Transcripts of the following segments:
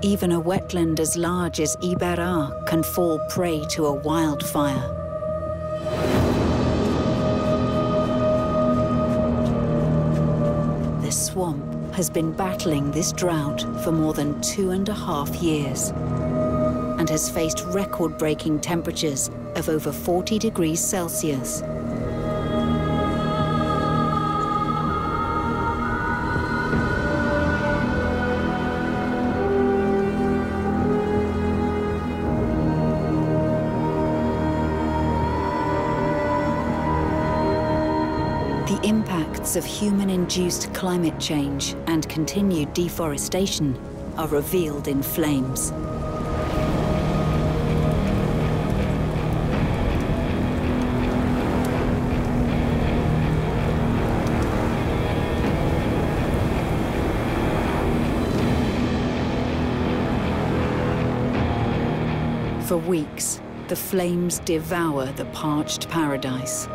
Even a wetland as large as Iberá can fall prey to a wildfire. The swamp has been battling this drought for more than 2.5 years and has faced record-breaking temperatures of over 40 degrees Celsius. The impacts of human-induced climate change and continued deforestation are revealed in flames. For weeks, the flames devour the parched paradise.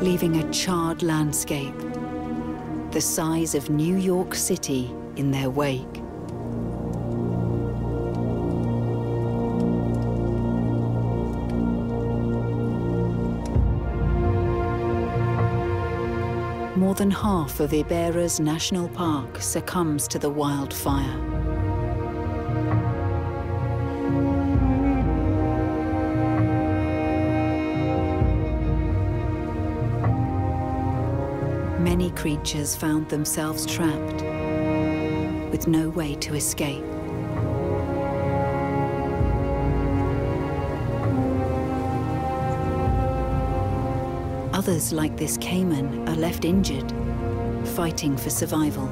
Leaving a charred landscape, the size of New York City in their wake. More than half of Iberá's national park succumbs to the wildfire. Many creatures found themselves trapped, with no way to escape. Others, like this caiman, are left injured, fighting for survival.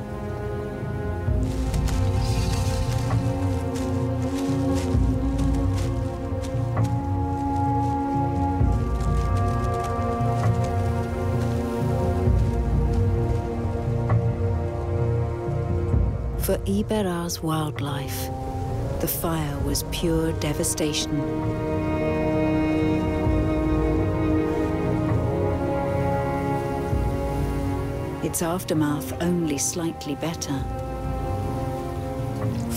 For Iberá's wildlife, the fire was pure devastation. Its aftermath only slightly better.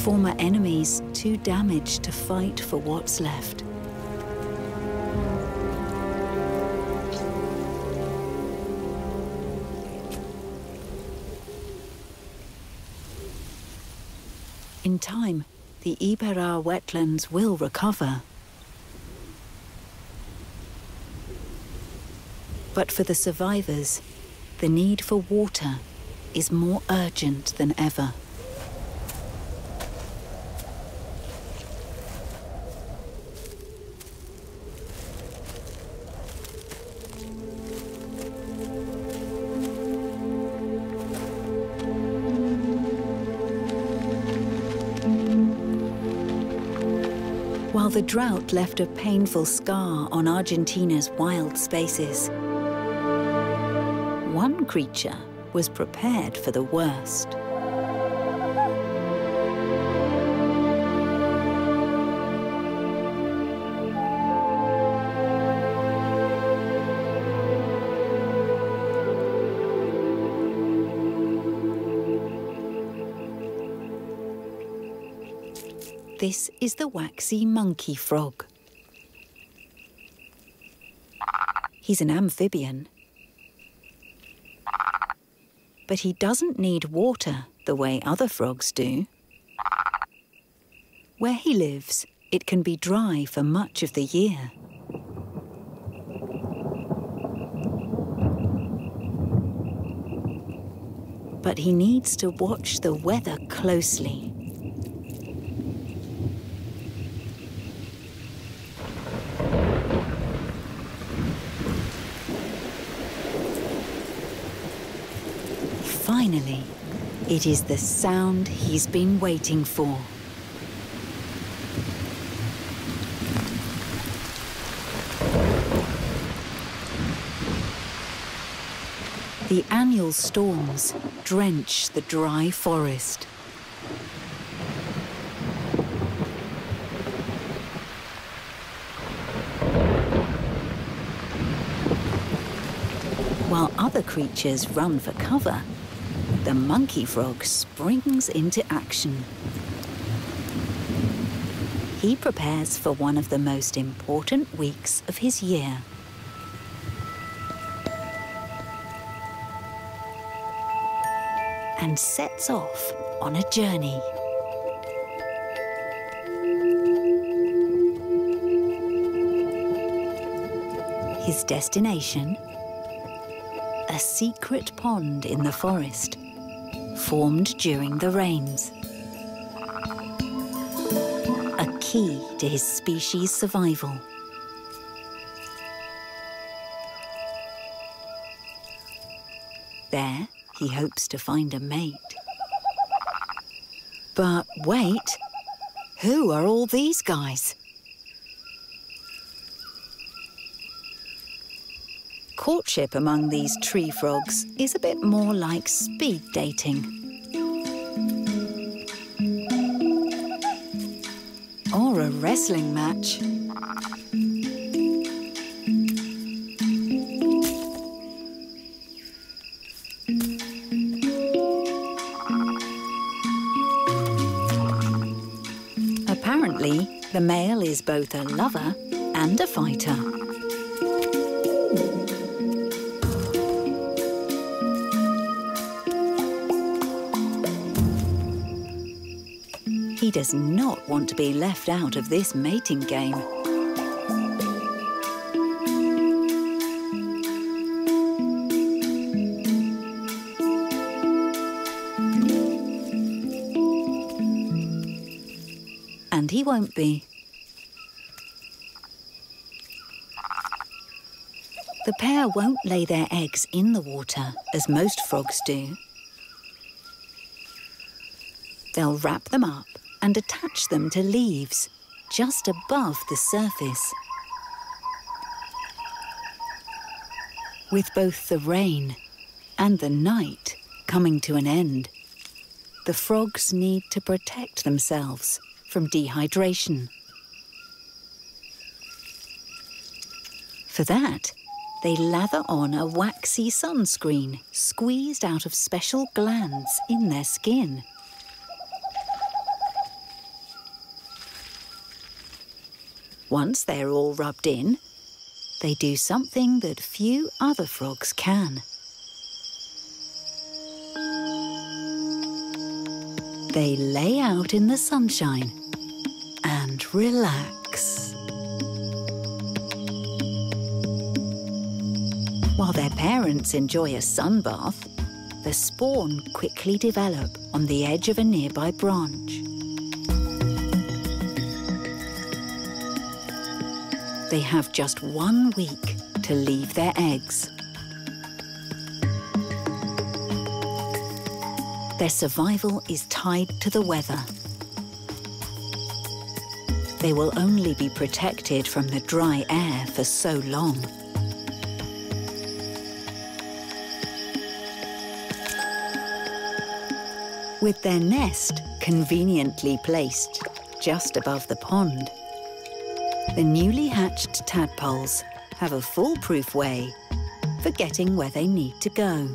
Former enemies too damaged to fight for what's left. In time, the Iberá wetlands will recover. But for the survivors, the need for water is more urgent than ever. While the drought left a painful scar on Argentina's wild spaces, one creature was prepared for the worst. This is the waxy monkey frog. He's an amphibian. But he doesn't need water the way other frogs do. Where he lives, it can be dry for much of the year. But he needs to watch the weather closely. Finally, it is the sound he's been waiting for. The annual storms drench the dry forest. While other creatures run for cover, the monkey frog springs into action. He prepares for one of the most important weeks of his year. And sets off on a journey. His destination? A secret pond in the forest, formed during the rains. A key to his species' survival. There, he hopes to find a mate. But wait, who are all these guys? Courtship among these tree frogs is a bit more like speed dating. Or a wrestling match. Apparently, the male is both a lover and a fighter. He does not want to be left out of this mating game. And he won't be. The pair won't lay their eggs in the water, as most frogs do. They'll wrap them up and attach them to leaves just above the surface. With both the rain and the night coming to an end, the frogs need to protect themselves from dehydration. For that, they lather on a waxy sunscreen squeezed out of special glands in their skin. Once they're all rubbed in, they do something that few other frogs can. They lay out in the sunshine and relax. While their parents enjoy a sunbath, the spawn quickly develop on the edge of a nearby branch. They have just 1 week to leave their eggs. Their survival is tied to the weather. They will only be protected from the dry air for so long. With their nest conveniently placed just above the pond, the newly hatched tadpoles have a foolproof way for getting where they need to go.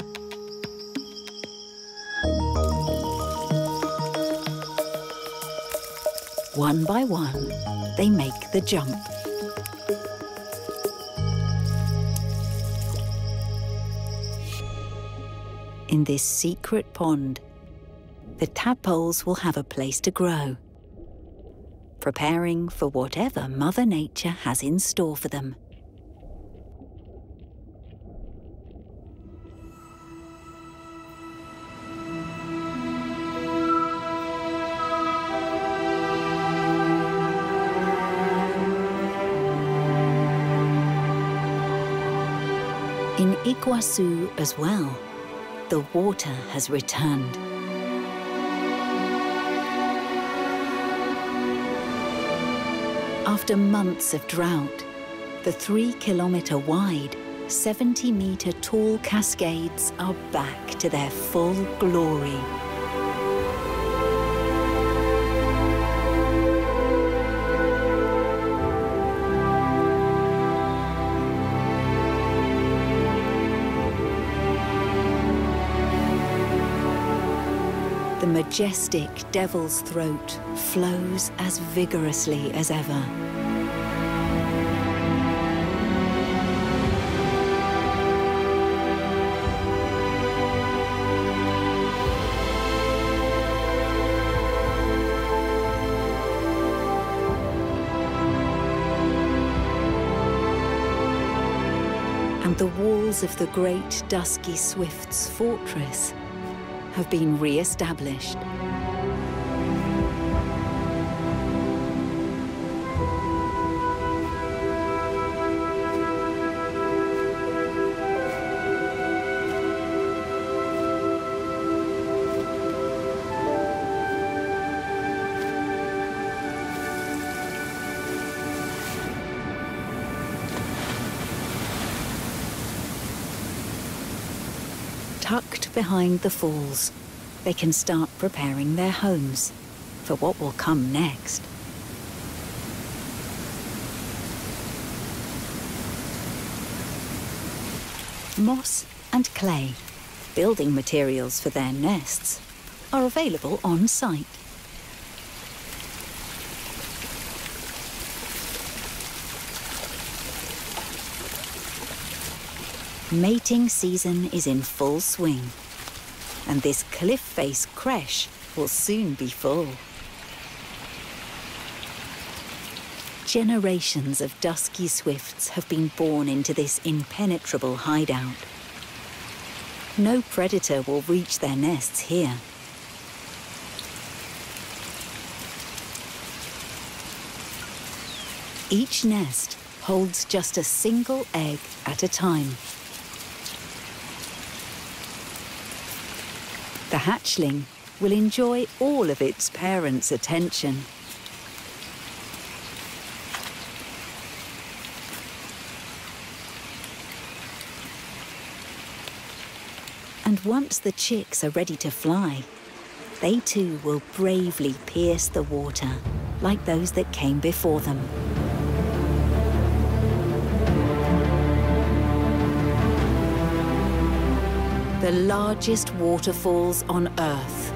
One by one, they make the jump. In this secret pond, the tadpoles will have a place to grow, preparing for whatever Mother Nature has in store for them. In Iguazu as well, the water has returned. After months of drought, the 3-kilometre-wide, 70-metre-tall cascades are back to their full glory. The majestic devil's throat flows as vigorously as ever. And the walls of the great dusky swift's fortress have been re-established. Tucked behind the falls, they can start preparing their homes for what will come next. Moss and clay, building materials for their nests, are available on site. Mating season is in full swing, and this cliff face creche will soon be full. Generations of dusky swifts have been born into this impenetrable hideout. No predator will reach their nests here. Each nest holds just a single egg at a time. The hatchling will enjoy all of its parents' attention. And once the chicks are ready to fly, they too will bravely pierce the water like those that came before them. The largest waterfalls on Earth,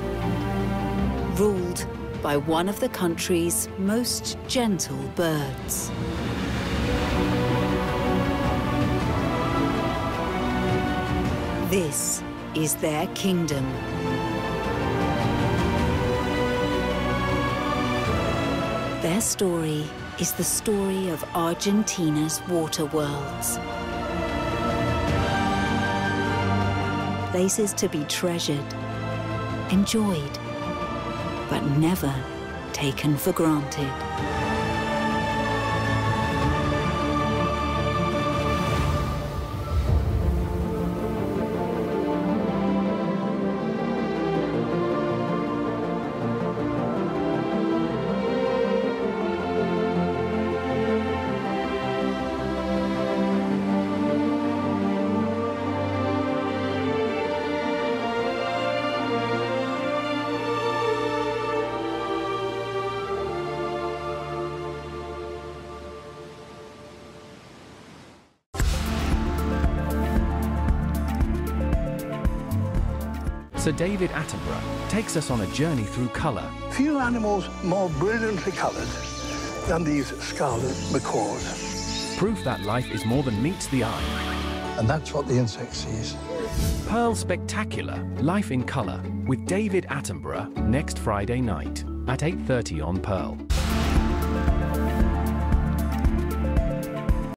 ruled by one of the country's most gentle birds. This is their kingdom. Their story is the story of Argentina's water worlds. Places to be treasured, enjoyed, but never taken for granted. Sir David Attenborough takes us on a journey through colour. Few animals more brilliantly coloured than these scarlet macaws. Proof that life is more than meets the eye. And that's what the insect sees. Pearl Spectacular, Life in Colour, with David Attenborough, next Friday night at 8:30 on Pearl.